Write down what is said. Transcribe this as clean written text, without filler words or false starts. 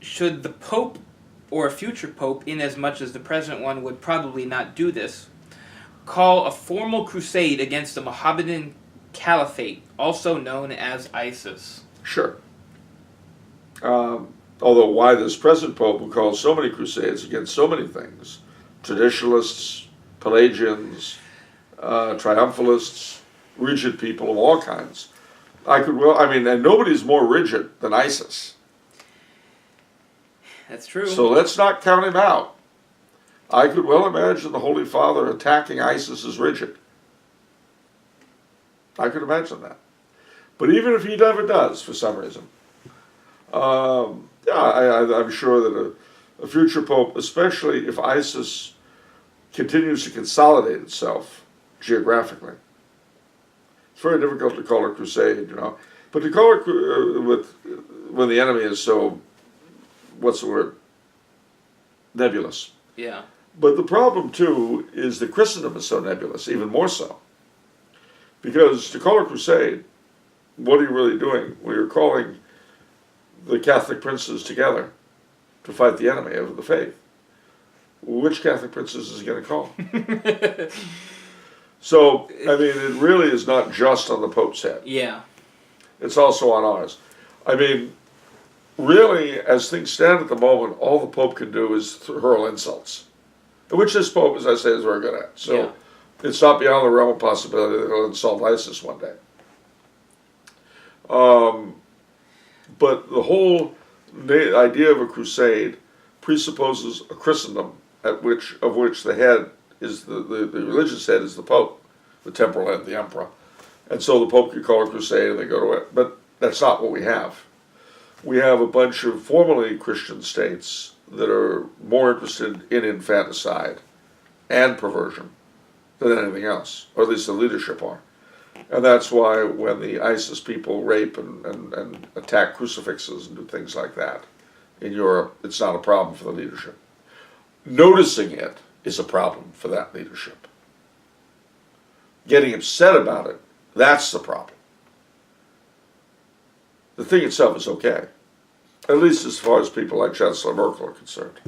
should the Pope, or a future Pope, inasmuch as the present one would probably not do this, call a formal crusade against the Mohammedan Caliphate, also known as ISIS? Sure. Although why this present Pope who calls so many crusades against so many things, traditionalists, Pelagians, triumphalists, rigid people of all kinds, and nobody's more rigid than ISIS. That's true. So let's not count him out. I could well imagine the Holy Father attacking ISIS as rigid. I could imagine that. But even if he never does, for some reason, I'm sure that a future Pope, especially if ISIS continues to consolidate itself geographically, it's very difficult to call a crusade, but to call it when the enemy is so, what's the word, nebulous. Yeah. But the problem, too, is that Christendom is so nebulous, even more so. Because to call a crusade, what are you really doing? Well, you're calling the Catholic princes together to fight the enemy of the faith. Which Catholic princes is he going to call? So, it really is not just on the Pope's head. Yeah. It's also on ours. Really, as things stand at the moment, all the Pope can do is hurl insults. Which this Pope, as I say, is very good at. So yeah. It's not beyond the realm of possibility that he'll insult ISIS one day. But the whole idea of a crusade presupposes a Christendom of which the head is the religious head is the Pope, the temporal head, the emperor. And so the Pope could call a crusade and they go to it. But that's not what we have. We have a bunch of formerly Christian states that are more interested in infanticide and perversion than anything else, or at least the leadership are. And that's why when the ISIS people rape and attack crucifixes and do things like that in Europe, it's not a problem for the leadership. Noticing it is a problem for that leadership. Getting upset about it, that's the problem. The thing itself is okay, at least as far as people like Chancellor Merkel are concerned.